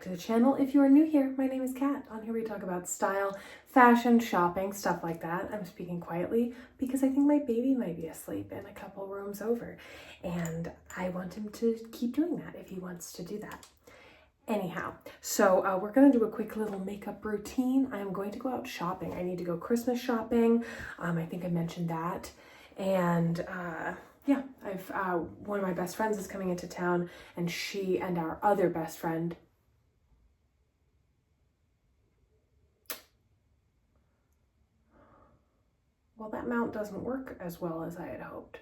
to the channel. If you are new here, my name is Kat. On here we talk about style, fashion, shopping, stuff like that. I'm speaking quietly because I think my baby might be asleep in a couple rooms over, and I want him to keep doing that if he wants to do that. Anyhow, so we're gonna do a quick little makeup routine. I'm going to go out shopping. I need to go Christmas shopping. I think I mentioned that. And yeah, one of my best friends is coming into town, and she and our other best friend, well, that mount doesn't work as well as I had hoped.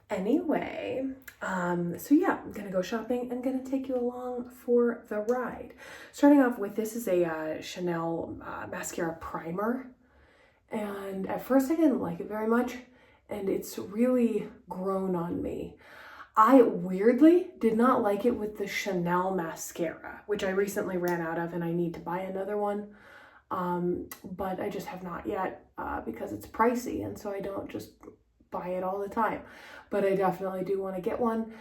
Anyway, so yeah, I'm gonna go shopping and gonna take you along for the ride. Starting off with, this is a Chanel mascara primer. And at first I didn't like it very much, and it's really grown on me. I weirdly did not like it with the Chanel mascara, which I recently ran out of and I need to buy another one. But I just have not yet because it's pricey, and so I don't just buy it all the time. But I definitely do want to get one.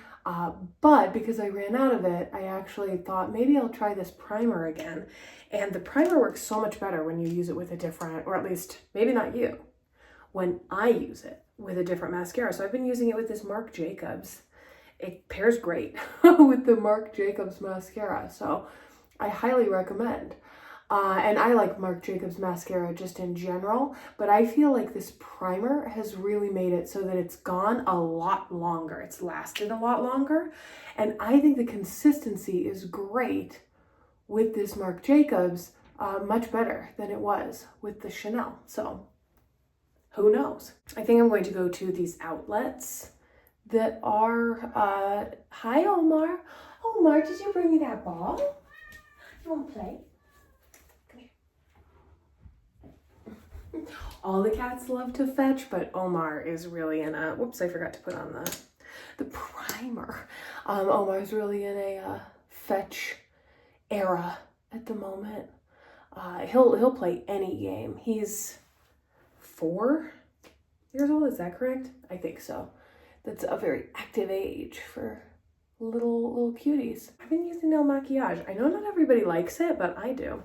But because I ran out of it, I actually thought maybe I'll try this primer again. And the primer works so much better when you use it with a different, or at least maybe not you, when I use it with a different mascara. So I've been using it with this Marc Jacobs. It pairs great with the Marc Jacobs mascara. So I highly recommend. And I like Marc Jacobs mascara just in general, but I feel like this primer has really made it so that it's gone a lot longer. It's lasted a lot longer. And I think the consistency is great with this Marc Jacobs, much better than it was with the Chanel. So who knows? I think I'm going to go to these outlets that are, hi Omar. Omar, did you bring me that ball? You want to play? All the cats love to fetch, but Omar is really in a, whoops, I forgot to put on the primer. Omar's really in a fetch era at the moment. He'll play any game. He's 4 years old, is that correct? I think so. That's a very active age for little cuties. I've been using nail maquillage. I know not everybody likes it, but I do.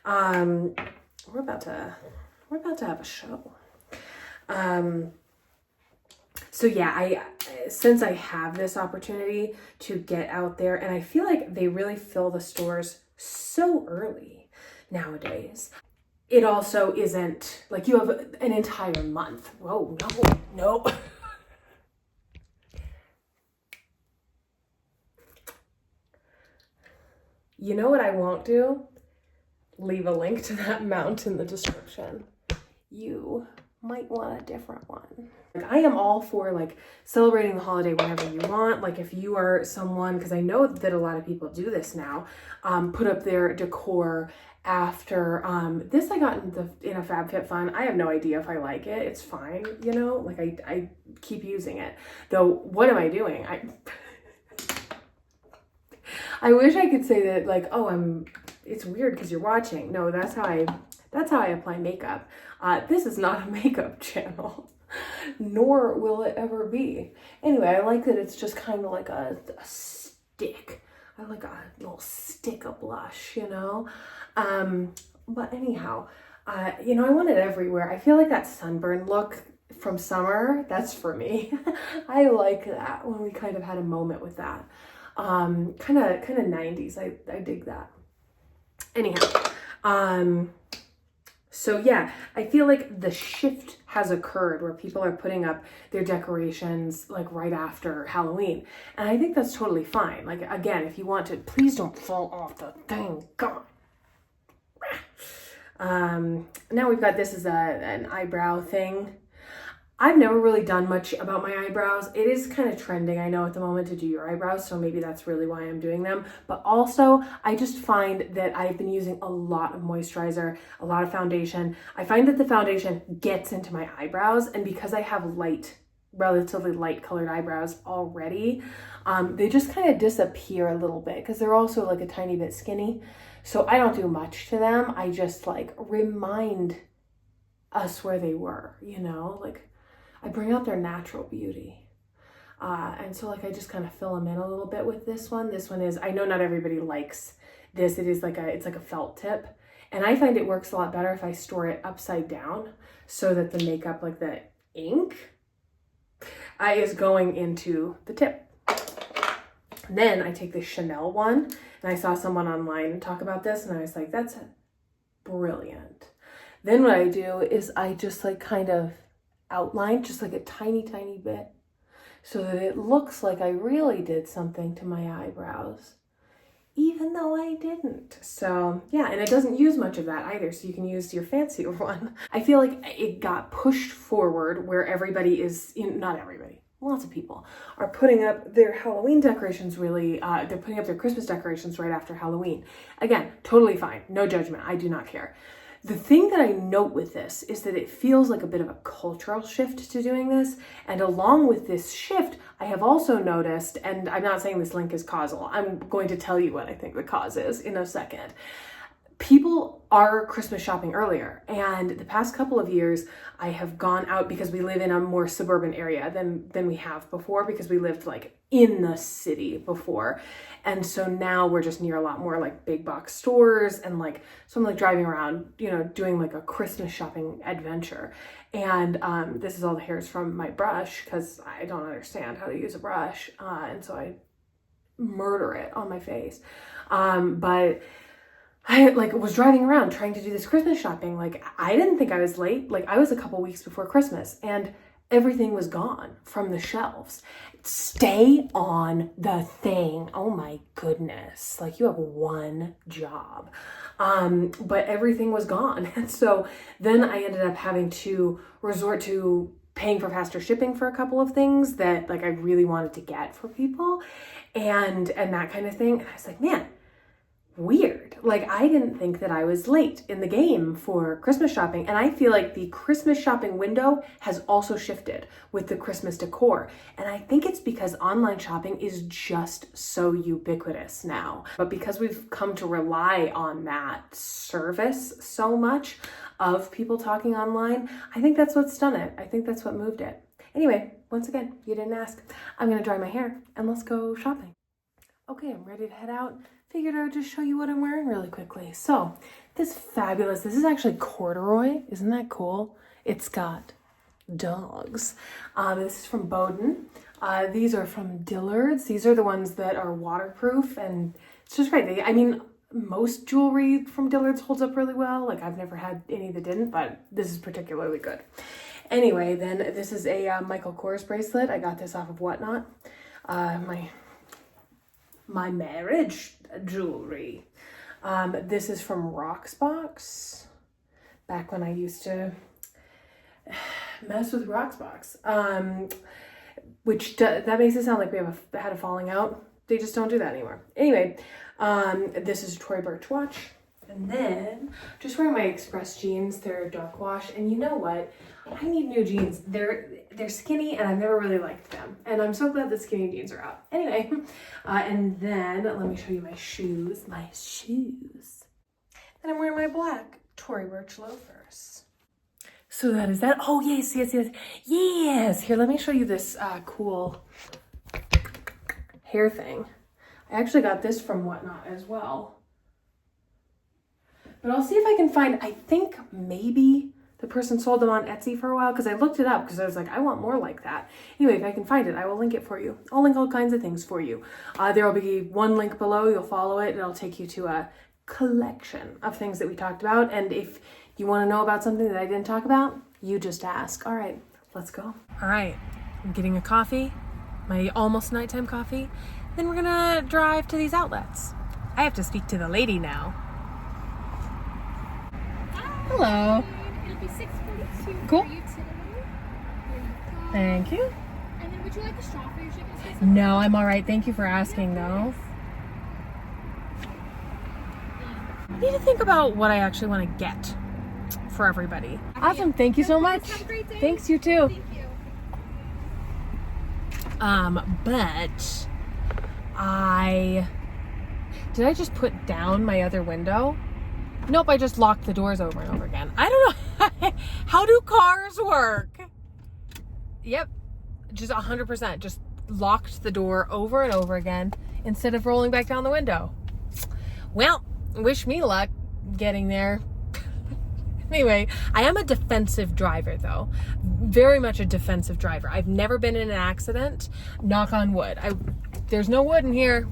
We're about to have a show. So yeah, since I have this opportunity to get out there, and I feel like they really fill the stores so early nowadays. It also isn't like you have an entire month. Whoa, no. You know what I won't do? Leave a link to that mount in the description. You might want a different one. I am all for like celebrating the holiday whenever you want. Like if you are someone, because I know that a lot of people do this now, put up their decor after this I got in a FabFitFun. I have no idea if I like it. It's fine, you know, like I keep using it. Though what am I doing? I wish I could say that like, oh, it's weird because you're watching. No, that's how I apply makeup. This is not a makeup channel, nor will it ever be. Anyway, I like that it's just kind of like a stick. I like a little stick of blush, you know? But anyhow, you know, I want it everywhere. I feel like that sunburn look from summer, that's for me. I like that when we kind of had a moment with that. Kind of 90s. I dig that. Anyhow, so yeah, I feel like the shift has occurred where people are putting up their decorations like right after Halloween. And I think that's totally fine. Like, again, if you want to, please don't fall off the thing. God. Now we've got, this is an eyebrow thing. I've never really done much about my eyebrows. It is kind of trending, I know, at the moment to do your eyebrows, so maybe that's really why I'm doing them. But also, I just find that I've been using a lot of moisturizer, a lot of foundation. I find that the foundation gets into my eyebrows, and because I have relatively light colored eyebrows already, they just kind of disappear a little bit because they're also like a tiny bit skinny. So I don't do much to them. I just like remind us where they were, you know, like I bring out their natural beauty. And so like I just kind of fill them in a little bit with this one. This one is, I know not everybody likes this, it's like a felt tip. And I find it works a lot better if I store it upside down so that the makeup, like the ink, is going into the tip. Then I take the Chanel one, and I saw someone online talk about this, and I was like, that's brilliant. Then what I do is I just like kind of outline just like a tiny, tiny bit so that it looks like I really did something to my eyebrows, even though I didn't. So yeah, and it doesn't use much of that either, so you can use your fancier one. I feel like it got pushed forward where everybody is, not everybody, lots of people are putting up their Halloween decorations they're putting up their Christmas decorations right after Halloween. Again, totally fine, no judgment, I do not care. The thing that I note with this is that it feels like a bit of a cultural shift to doing this. And along with this shift, I have also noticed, and I'm not saying this link is causal, I'm going to tell you what I think the cause is in a second. People are Christmas shopping earlier, and the past couple of years I have gone out because we live in a more suburban area than we have before, because we lived like in the city before. And so now we're just near a lot more like big box stores, and like, so I'm like driving around, doing like a Christmas shopping adventure. And this is all the hairs from my brush because I don't understand how to use a brush. And so I murder it on my face. But I was driving around trying to do this Christmas shopping. Like, I didn't think I was late. Like, I was a couple weeks before Christmas and everything was gone from the shelves. Stay on the thing. Oh my goodness. Like, you have one job. But everything was gone. And so then I ended up having to resort to paying for faster shipping for a couple of things that like I really wanted to get for people and that kind of thing. And I was like, man, weird. Like, I didn't think that I was late in the game for Christmas shopping. And I feel like the Christmas shopping window has also shifted with the Christmas decor. And I think it's because online shopping is just so ubiquitous now. But because we've come to rely on that service so much of people talking online, I think that's what's done it. I think that's what moved it. Anyway, once again, you didn't ask. I'm gonna dry my hair and let's go shopping. Okay, I'm ready to head out. Figured I would just show you what I'm wearing really quickly. So this is actually corduroy. Isn't that cool? It's got dogs. This is from Bowden. These are from Dillard's. These are the ones that are waterproof, and it's just great. Most jewelry from Dillard's holds up really well. Like, I've never had any that didn't, but this is particularly good. Anyway, then this is a Michael Kors bracelet. I got this off of Whatnot. My marriage jewelry. This is from Rocksbox. Back when I used to mess with Rocksbox. Which that makes it sound like we had a falling out. They just don't do that anymore. Anyway, this is a Tory Burch watch. And then just wearing my Express jeans. They're a dark wash. And you know what? I need new jeans. They're skinny and I've never really liked them. And I'm so glad the skinny jeans are out. Anyway, and then let me show you my shoes. And I'm wearing my black Tory Burch loafers. So that is that. Oh, yes. Here, let me show you this cool hair thing. I actually got this from Whatnot as well. But I'll see if I can find, I think maybe the person sold them on Etsy for a while, because I looked it up because I was like, I want more like that. Anyway, if I can find it, I will link it for you. I'll link all kinds of things for you. There will be one link below. You'll follow it and it'll take you to a collection of things that we talked about. And if you want to know about something that I didn't talk about, you just ask. All right, let's go. All right, I'm getting a coffee, my almost nighttime coffee. Then we're gonna drive to these outlets. I have to speak to the lady now. Hello. It'll be 6:42 Cool. for you today. Thank you. And then would you like a straw for your chicken slice? No, I'm all right. Thank you for asking, though. I need to think about what I actually want to get for everybody. Awesome. Thank you so much. Have a great day. Thanks, you too. Thank you. But did I just put down my other window? Nope, I just locked the doors over and over again. I don't know. How do cars work? Yep, just 100%. Just locked the door over and over again instead of rolling back down the window. Well, wish me luck getting there. Anyway, I am a defensive driver though. Very much a defensive driver. I've never been in an accident. Knock on wood. There's no wood in here.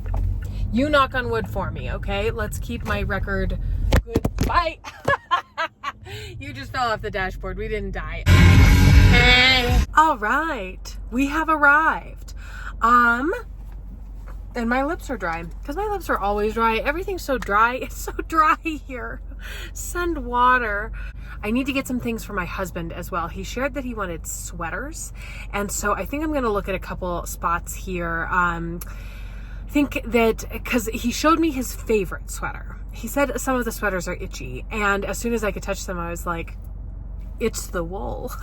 You knock on wood for me, okay? Let's keep my record good. Bye. You just fell off the dashboard. We didn't die. Hey. All right. We have arrived. And my lips are dry because my lips are always dry. Everything's so dry. It's so dry here. Send water. I need to get some things for my husband as well. He shared that he wanted sweaters. And so I think I'm going to look at a couple spots here. I think that because he showed me his favorite sweater. He said some of the sweaters are itchy. And as soon as I could touch them, I was like, it's the wool.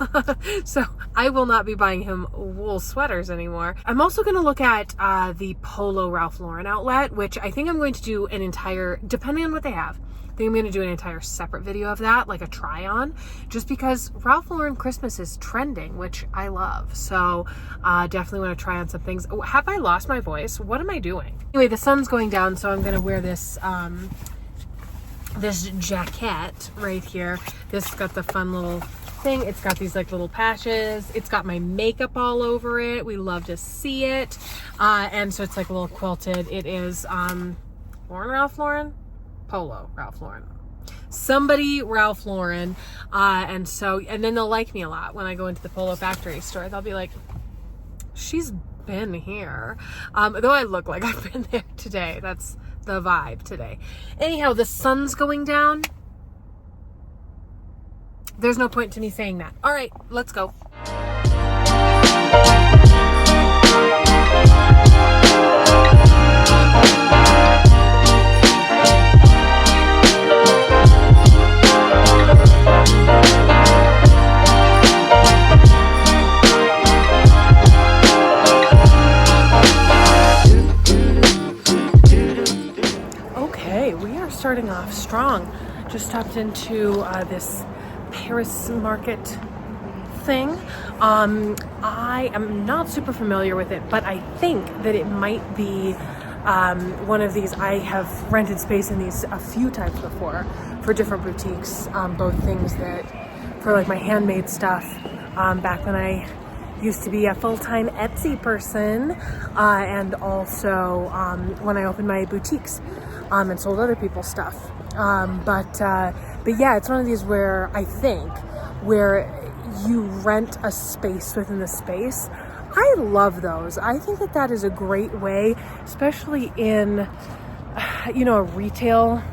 So I will not be buying him wool sweaters anymore. I'm also going to look at the Polo Ralph Lauren outlet, which I think I'm going to do an entire, depending on what they have, I think I'm going to do an entire separate video of that, like a try on, just because Ralph Lauren Christmas is trending, which I love. So definitely want to try on some things. Oh, have I lost my voice? What am I doing? Anyway, the sun's going down, so I'm going to wear this this jacket right here. This got the fun little thing. It's got these like little patches. It's got my makeup all over it. We love to see it. And so it's like a little quilted. It is Lauren Ralph Lauren? Polo Ralph Lauren. Somebody Ralph Lauren. And then they'll like me a lot when I go into the Polo Factory store. They'll be like, she's been here. Though I look like I've been there today. That's the vibe today. Anyhow, the sun's going down. There's no point to me saying that. All right, let's go. Starting off strong. Just stopped into this Paris market thing. I am not super familiar with it, but I think that it might be one of these. I have rented space in these a few times before for different boutiques, both things that for like my handmade stuff back when I used to be a full-time Etsy person, and also when I opened my boutiques and sold other people's stuff. But yeah, it's one of these where I think where you rent a space within the space. I love those. I think that that is a great way, especially in, a retail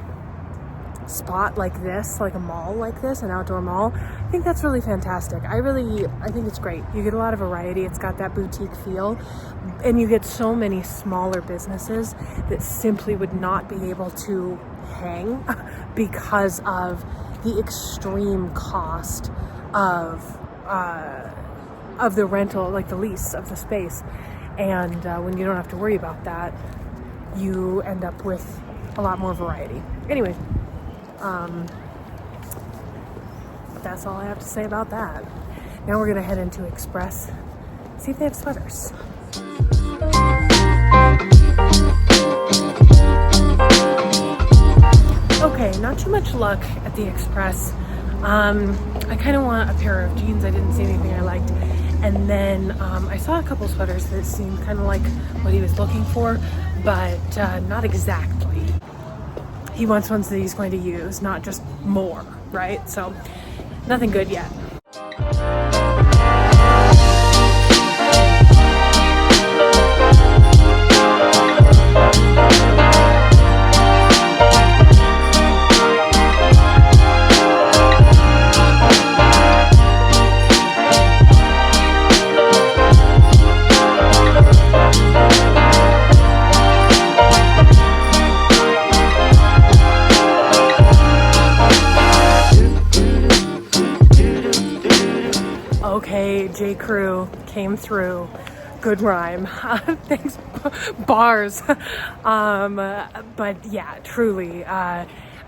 spot like this, like a mall like this, an outdoor mall. I think that's really fantastic. I think it's great. You get a lot of variety. It's got that boutique feel, and you get so many smaller businesses that simply would not be able to hang because of the extreme cost of the rental, like the lease of the space. And when you don't have to worry about that, you end up with a lot more variety. Anyway, that's all I have to say about that. Now we're gonna head into Express, see if they have sweaters. Okay, not too much luck at the Express. I kind of want a pair of jeans. I didn't see anything I liked. And then I saw a couple sweaters that seemed kind of like what he was looking for, but not exactly. He wants ones that he's going to use, not just more, right? So nothing good yet. Okay, J. Crew came through. Good rhyme. Thanks, bars. But yeah, truly, I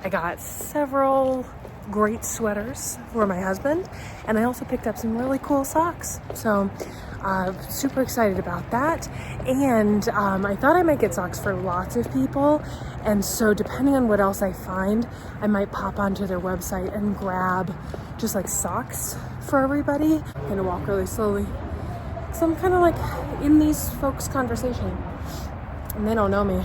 got several great sweaters for my husband, and I also picked up some really cool socks. So Super excited about that. And I thought I might get socks for lots of people. And so depending on what else I find, I might pop onto their website and grab just like socks for everybody. I'm gonna walk really slowly. So I'm kind of like in these folks' conversation. And they don't know me.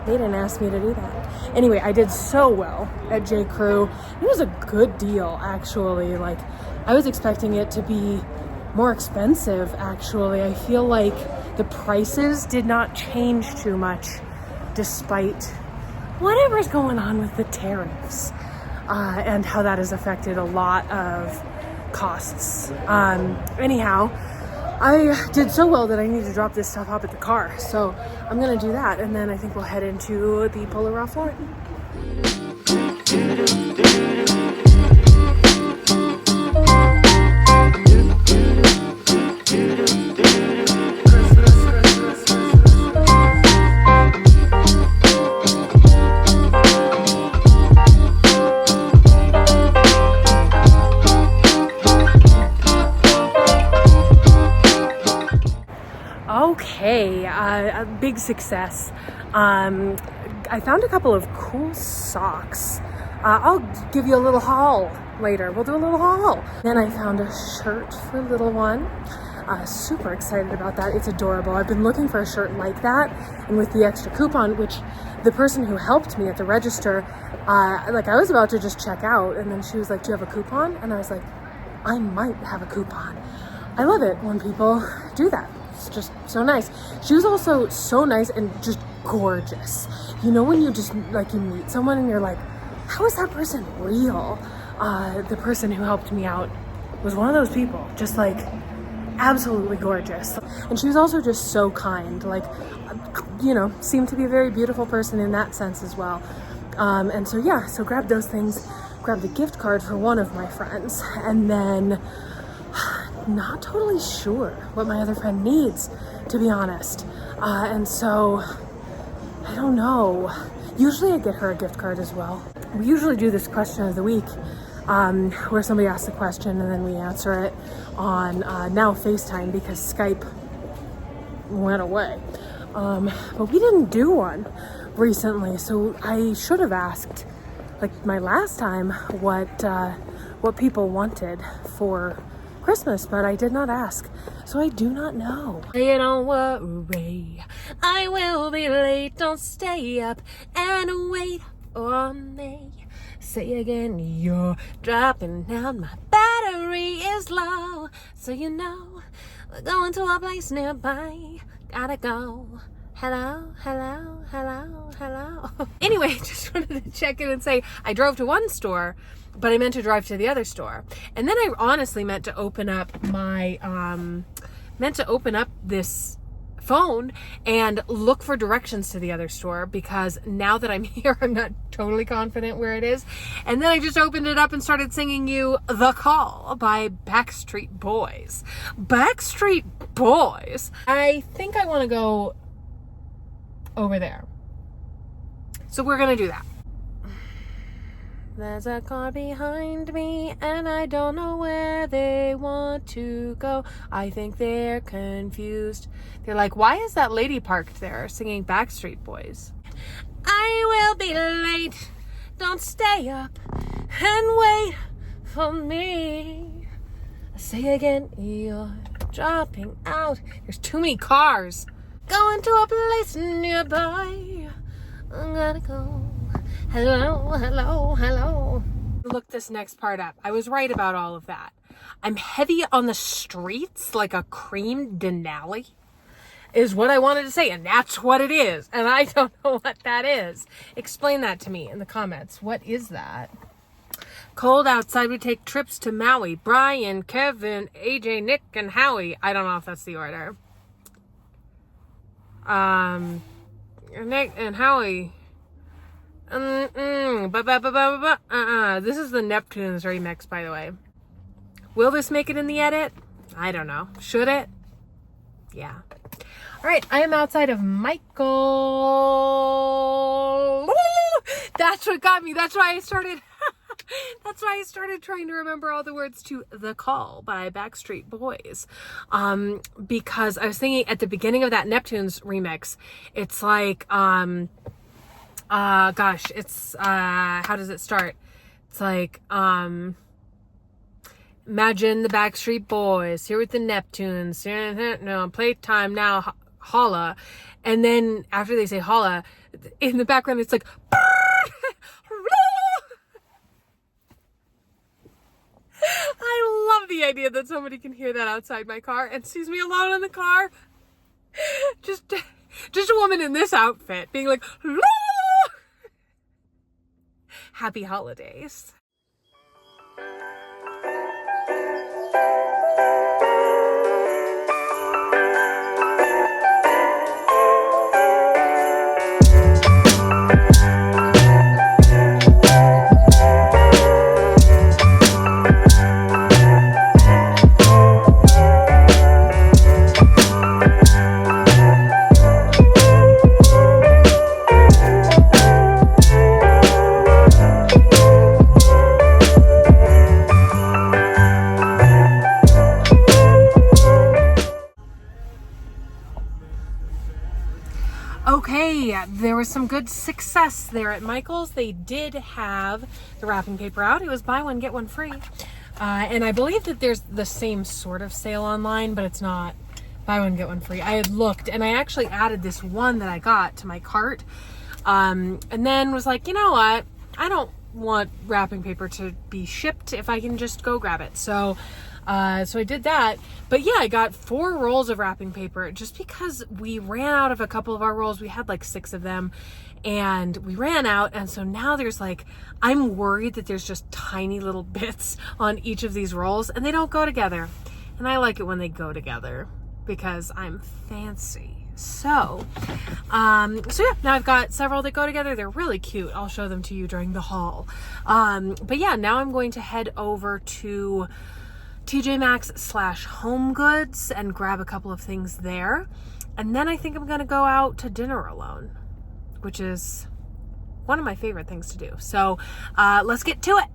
They didn't ask me to do that. Anyway, I did so well at J. Crew. It was a good deal, actually. Like, I was expecting it to be more expensive, actually. I feel like the prices did not change too much despite whatever's going on with the tariffs and how that has affected a lot of costs. Anyhow, I did so well that I need to drop this stuff off at the car. So I'm gonna do that, and then I think we'll head into the Polar Ralph Lauren. Okay, a big success. I found a couple of cool socks. I'll give you a little haul later. We'll do a little haul. Then I found a shirt for little one. Super excited about that. It's adorable. I've been looking for a shirt like that, and with the extra coupon, which the person who helped me at the register, like I was about to just check out, and then she was like, "Do you have a coupon?" And I was like, "I might have a coupon." I love it when people do that. It's just so nice. She was also so nice and just gorgeous. You know, when you just like you meet someone and you're like, how is that person real? The person who helped me out was one of those people, just like absolutely gorgeous. And she was also just so kind, like, you know, seemed to be a very beautiful person in that sense as well. And so yeah, so grabbed those things, grabbed a gift card for one of my friends, and then not totally sure what my other friend needs, to be honest. And so I don't know. Usually I get her a gift card as well. We usually do this question of the week, where somebody asks a question and then we answer it on now FaceTime because Skype went away. But we didn't do one recently, so I should have asked, like my last time, what people wanted for Christmas, but I did not ask, so I do not know. Hey, don't worry, I will be late. Don't stay up and wait for me. Say again, you're dropping out. My battery is low, so you know we're going to a place nearby. Gotta go. Hello, hello, hello, hello. Anyway, just wanted to check in and say I drove to one store, but I meant to drive to the other store. And then I honestly meant to open up my, this phone and look for directions to the other store, because now that I'm here, I'm not totally confident where it is. And then I just opened it up and started singing you The Call by Backstreet Boys. Backstreet Boys. I think I want to go over there. So we're gonna do that. There's a car behind me and I don't know where they want to go. I think they're confused. They're like, why is that lady parked there singing Backstreet Boys? I will be late. Don't stay up and wait for me. Say again, you're dropping out. There's too many cars. Going to a place nearby. I gotta go. Hello, hello, hello. Look this next part up. I was right about all of that. I'm heavy on the streets like a cream Denali is what I wanted to say, and that's what it is. And I don't know what that is. Explain that to me in the comments. What is that? Cold outside, we take trips to Maui. Brian, Kevin, AJ, Nick, and Howie. I don't know if that's the order. Nick and Howie. This is the Neptunes remix, by the way. Will this make it in the edit? I don't know. Should it? Yeah. All right, I am outside of Michael. That's what got me. That's why I started. That's why I started trying to remember all the words to The Call by Backstreet Boys. Because I was thinking at the beginning of that Neptunes remix, it's like, gosh, it's, how does it start? It's like, imagine the Backstreet Boys here with the Neptunes. No, playtime now, holla. And then after they say holla, in the background, it's like, I love the idea that somebody can hear that outside my car and sees me alone in the car. Just a woman in this outfit being like, happy holidays. Okay, there was some good success there at Michael's. They did have the wrapping paper out. It was buy one, get one free. And I believe that there's the same sort of sale online, but it's not buy one, get one free. I had looked and I actually added this one that I got to my cart. And then was like, you know what? I don't want wrapping paper to be shipped if I can just go grab it. So I did that. But yeah, I got 4 rolls of wrapping paper just because we ran out of a couple of our rolls. We had like 6 of them and we ran out. And so now there's like, I'm worried that there's just tiny little bits on each of these rolls and they don't go together. And I like it when they go together because I'm fancy. So yeah, now I've got several that go together. They're really cute. I'll show them to you during the haul. But yeah, now I'm going to head over to TJ Maxx / Home Goods and grab a couple of things there. And then I think I'm going to go out to dinner alone, which is one of my favorite things to do. So let's get to it.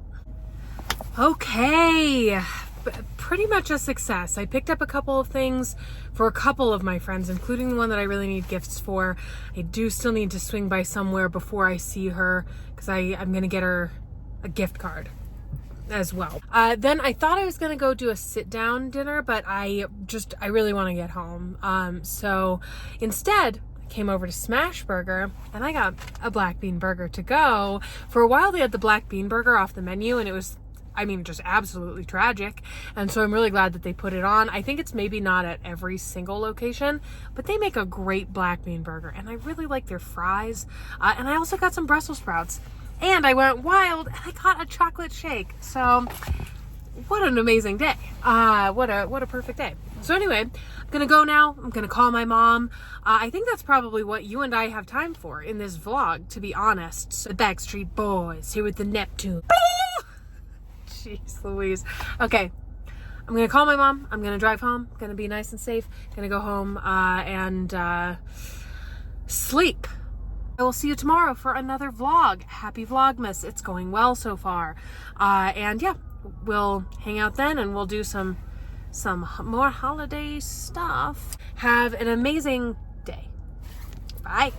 Okay, pretty much a success. I picked up a couple of things for a couple of my friends, including the one that I really need gifts for. I do still need to swing by somewhere before I see her because I'm going to get her a gift card as well. Then I thought I was going to go do a sit down dinner, but I really want to get home. So instead I came over to Smash Burger and I got a black bean burger to go. For a while they had the black bean burger off the menu and it was, I mean, just absolutely tragic. And so I'm really glad that they put it on. I think it's maybe not at every single location, but they make a great black bean burger and I really like their fries. And I also got some Brussels sprouts. And I went wild and I got a chocolate shake. So what an amazing day. What a perfect day. So anyway, I'm gonna go now. I'm gonna call my mom. I think that's probably what you and I have time for in this vlog, to be honest. So Backstreet Boys here with the Neptune. Jeez Louise. Okay, I'm gonna call my mom. I'm gonna drive home. Gonna be nice and safe. Gonna go home and sleep. I will see you tomorrow for another vlog. Happy Vlogmas. It's going well so far. And yeah, we'll hang out then and we'll do some more holiday stuff. Have an amazing day. Bye.